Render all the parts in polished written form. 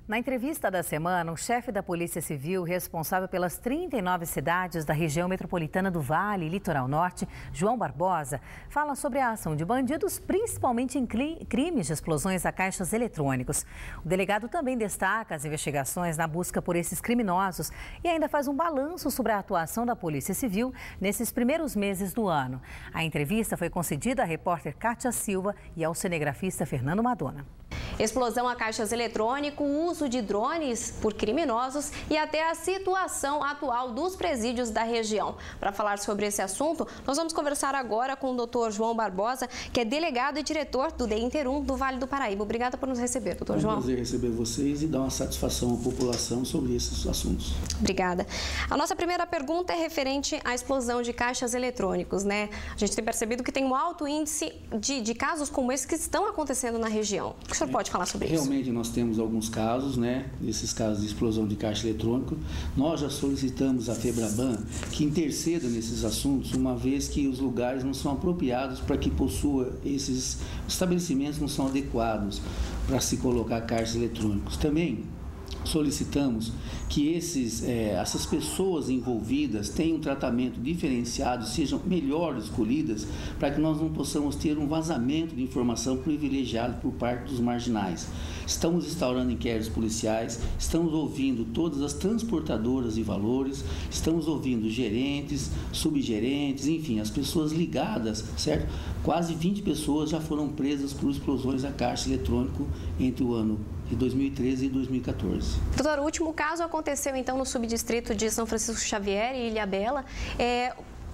Na entrevista da semana, o chefe da Polícia Civil, responsável pelas 39 cidades da região metropolitana do Vale e Litoral Norte, João Barbosa, fala sobre a ação de bandidos, principalmente em crimes de explosões a caixas eletrônicos. O delegado também destaca as investigações na busca por esses criminosos e ainda faz um balanço sobre a atuação da Polícia Civil nesses primeiros meses do ano. A entrevista foi concedida à repórter Kátia Silva e ao cinegrafista Fernando Madonna. Explosão a caixas eletrônicos, uso de drones por criminosos e até a situação atual dos presídios da região. Para falar sobre esse assunto, nós vamos conversar agora com o doutor João Barbosa, que é delegado e diretor do DEINTER1 do Vale do Paraíba. Obrigada por nos receber, doutor João. É um prazer receber vocês e dar uma satisfação à população sobre esses assuntos. Obrigada. A nossa primeira pergunta é referente à explosão de caixas eletrônicos, né? A gente tem percebido que tem um alto índice de casos como esse que estão acontecendo na região. O que o senhor pode falar sobre isso? Realmente nós temos alguns casos, né? Esses casos de explosão de caixa eletrônico. Nós já solicitamos à FEBRABAN que interceda nesses assuntos, uma vez que os lugares não são apropriados para que possua esses estabelecimentos, não são adequados para se colocar caixas eletrônicos. Também solicitamos que essas pessoas envolvidas tenham um tratamento diferenciado, sejam melhor escolhidas, para que nós não possamos ter um vazamento de informação privilegiado por parte dos marginais. Estamos instaurando inquéritos policiais, estamos ouvindo todas as transportadoras de valores, estamos ouvindo gerentes, subgerentes, enfim, as pessoas ligadas, certo? Quase 20 pessoas já foram presas por explosões a caixa eletrônico entre o ano de 2013 e 2014. Doutor, o último caso aconteceu então no subdistrito de São Francisco Xavier e Ilhabela.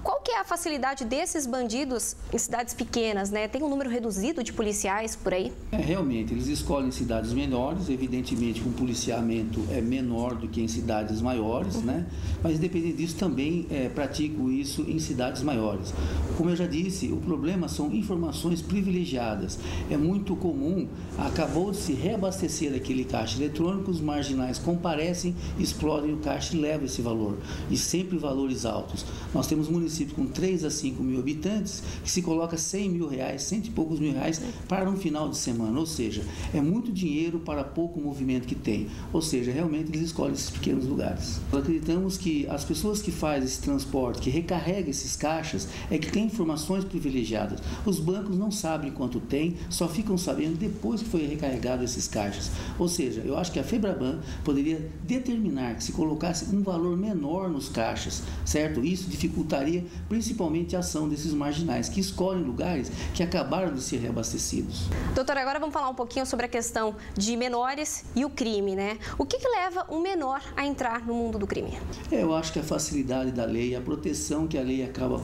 Qual que é a facilidade desses bandidos em cidades pequenas, né? Tem um número reduzido de policiais por aí? Realmente, eles escolhem cidades menores, evidentemente que um policiamento é menor do que em cidades maiores, né? Mas independente disso, também pratico isso em cidades maiores. Como eu já disse, o problema são informações privilegiadas. É muito comum, acabou de se reabastecer aquele caixa eletrônico, os marginais comparecem, explodem o caixa e levam esse valor. E sempre valores altos. Nós temos municípios com 3 a 5 mil habitantes, que se coloca 100 mil reais, 100 e poucos mil reais para um final de semana, ou seja, é muito dinheiro para pouco movimento que tem, ou seja, realmente eles escolhem esses pequenos lugares. Nós acreditamos que as pessoas que fazem esse transporte, que recarregam esses caixas, é que tem informações privilegiadas. Os bancos não sabem quanto tem, só ficam sabendo depois que foi recarregado esses caixas. Ou seja, eu acho que a FEBRABAN poderia determinar que se colocasse um valor menor nos caixas, certo? Isso dificultaria principalmente a ação desses marginais, que escolhem lugares que acabaram de ser reabastecidos. Doutor, agora vamos falar um pouquinho sobre a questão de menores e o crime, né? O que leva um menor a entrar no mundo do crime? Eu acho que a facilidade da lei, a proteção que a lei acaba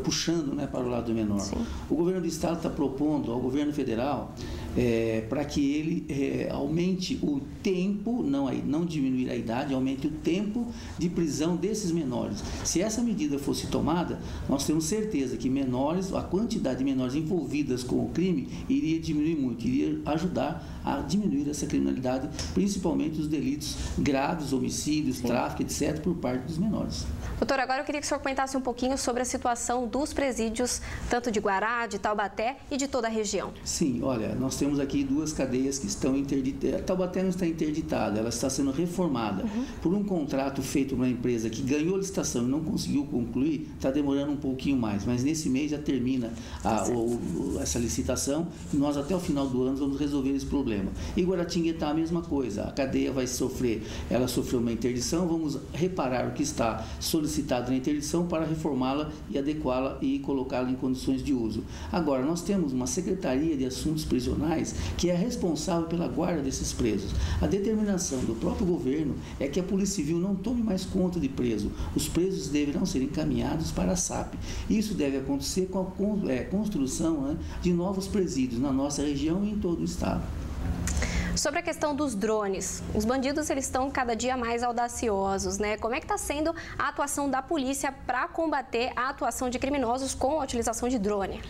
puxando, né, para o lado do menor. Sim. O governo do estado está propondo ao governo federal para que ele aumente o tempo, não diminuir a idade, aumente o tempo de prisão desses menores. Se essa medida fosse tomada, nós temos certeza que a quantidade de menores envolvidas com o crime iria diminuir muito, iria ajudar a diminuir essa criminalidade, principalmente os delitos graves, homicídios, tráfico, etc., por parte dos menores. Doutor, agora eu queria que o senhor comentasse um pouquinho sobre a situação dos presídios, tanto de Guará, de Taubaté e de toda a região. Sim, olha, nós temos aqui 2 cadeias que estão interditadas. Taubaté não está interditada, ela está sendo reformada. Por um contrato feito por uma empresa que ganhou a licitação e não conseguiu concluir, está demorando um pouquinho mais, mas nesse mês já termina essa licitação e nós até o final do ano vamos resolver esse problema. E Guaratinguetá a mesma coisa, a cadeia ela sofreu uma interdição, vamos reparar o que está solicitado na interdição para reformá-la e adequá-la e colocá-la em condições de uso. Agora, nós temos uma Secretaria de Assuntos Prisionais que é responsável pela guarda desses presos. A determinação do próprio governo é que a Polícia Civil não tome mais conta de preso. Os presos deverão ser encaminhados para a SAP. Isso deve acontecer com a construção, né, de novos presídios na nossa região e em todo o estado. Sobre a questão dos drones, os bandidos eles estão cada dia mais audaciosos, né? Como é que está sendo a atuação da polícia para combater a atuação de criminosos com a utilização de drone?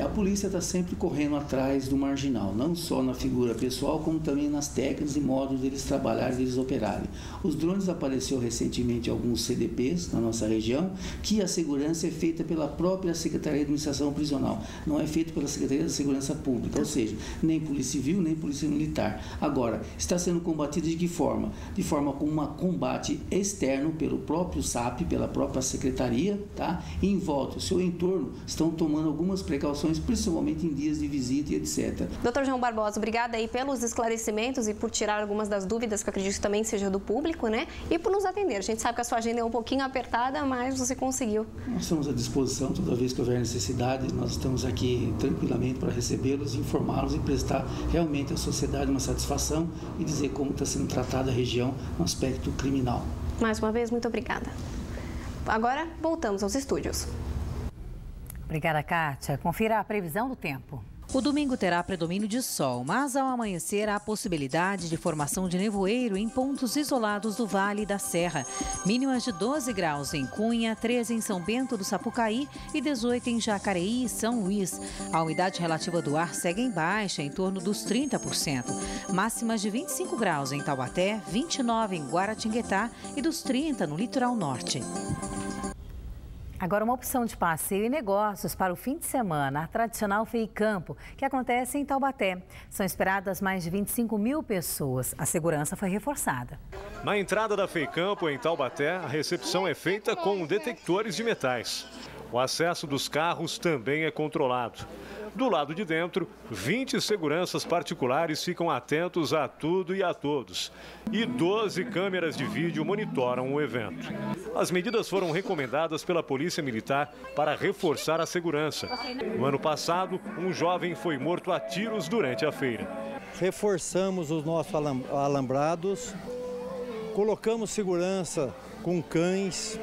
A polícia está sempre correndo atrás do marginal, não só na figura pessoal, como também nas técnicas e modos deles trabalharem, deles operarem. Os drones apareceu recentemente em alguns CDPs na nossa região, que a segurança é feita pela própria Secretaria de Administração Prisional, não é feita pela Secretaria da Segurança Pública, ou seja, nem Polícia Civil, nem Polícia Militar. Agora, está sendo combatido de que forma? De forma com um combate externo pelo próprio SAP, pela própria secretaria, tá? E em volta, o seu entorno, estão tomando algumas precauções, principalmente em dias de visita e etc. Dr. João Barbosa, obrigada aí pelos esclarecimentos e por tirar algumas das dúvidas que eu acredito que também seja do público, né? E por nos atender. A gente sabe que a sua agenda é um pouquinho apertada, mas você conseguiu. Nós estamos à disposição toda vez que houver necessidade. Nós estamos aqui tranquilamente para recebê-los, informá-los e prestar realmente à sociedade uma satisfação e dizer como está sendo tratada a região no aspecto criminal. Mais uma vez, muito obrigada. Agora, voltamos aos estúdios. Obrigada, Kátia. Confira a previsão do tempo. O domingo terá predomínio de sol, mas ao amanhecer há possibilidade de formação de nevoeiro em pontos isolados do Vale e da Serra. Mínimas de 12 graus em Cunha, 13 em São Bento do Sapucaí e 18 em Jacareí e São Luís. A umidade relativa do ar segue em baixa, em torno dos 30%. Máximas de 25 graus em Taubaté, 29 em Guaratinguetá e dos 30 no litoral norte. Agora, uma opção de passeio e negócios para o fim de semana, a tradicional Feicampo, que acontece em Taubaté. São esperadas mais de 25 mil pessoas. A segurança foi reforçada. Na entrada da Feicampo, em Taubaté, a recepção é feita com detectores de metais. O acesso dos carros também é controlado. Do lado de dentro, 20 seguranças particulares ficam atentos a tudo e a todos. E 12 câmeras de vídeo monitoram o evento. As medidas foram recomendadas pela Polícia Militar para reforçar a segurança. No ano passado, um jovem foi morto a tiros durante a feira. Reforçamos os nossos alambrados, colocamos segurança com cães,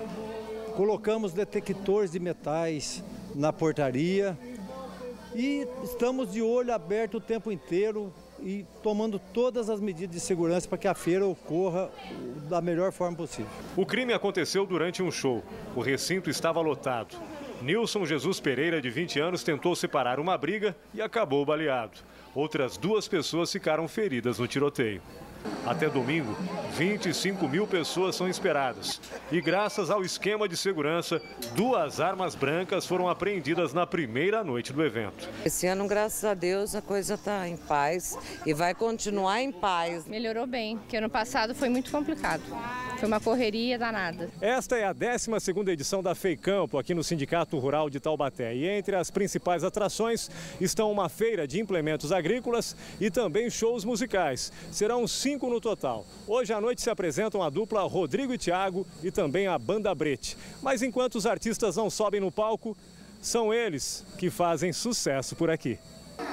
colocamos detectores de metais na portaria. E estamos de olho aberto o tempo inteiro e tomando todas as medidas de segurança para que a feira ocorra da melhor forma possível. O crime aconteceu durante um show. O recinto estava lotado. Nilson Jesus Pereira, de 20 anos, tentou separar uma briga e acabou baleado. Outras 2 pessoas ficaram feridas no tiroteio. Até domingo, 25 mil pessoas são esperadas. E graças ao esquema de segurança, 2 armas brancas foram apreendidas na primeira noite do evento. Esse ano, graças a Deus, a coisa está em paz e vai continuar em paz. Melhorou bem, porque ano passado foi muito complicado. Foi uma correria danada. Esta é a 12ª edição da Feicampo, aqui no Sindicato Rural de Taubaté. E entre as principais atrações estão uma feira de implementos agrícolas e também shows musicais. Serão 5 no total. Hoje à noite se apresentam a dupla Rodrigo e Thiago e também a Banda Brete. Mas enquanto os artistas não sobem no palco, são eles que fazem sucesso por aqui.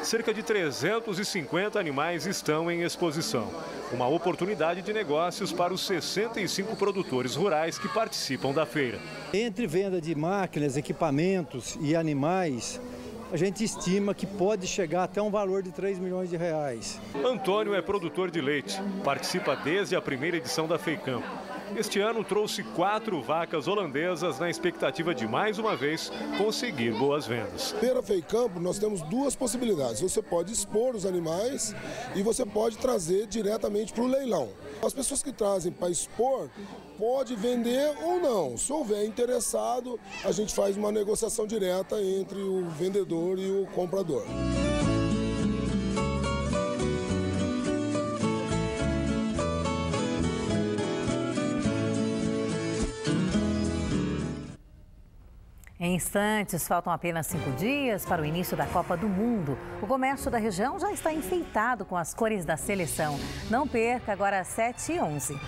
Cerca de 350 animais estão em exposição. Uma oportunidade de negócios para os 65 produtores rurais que participam da feira. Entre venda de máquinas, equipamentos e animais, a gente estima que pode chegar até um valor de 3 milhões de reais. Antônio é produtor de leite, participa desde a primeira edição da Feicampo. Este ano trouxe 4 vacas holandesas na expectativa de, mais uma vez, conseguir boas vendas. Pela Feicampo, nós temos 2 possibilidades. Você pode expor os animais e você pode trazer diretamente para o leilão. As pessoas que trazem para expor, pode vender ou não. Se houver interessado, a gente faz uma negociação direta entre o vendedor e o comprador. Em instantes, faltam apenas 5 dias para o início da Copa do Mundo. O comércio da região já está enfeitado com as cores da seleção. Não perca, agora às 7h11.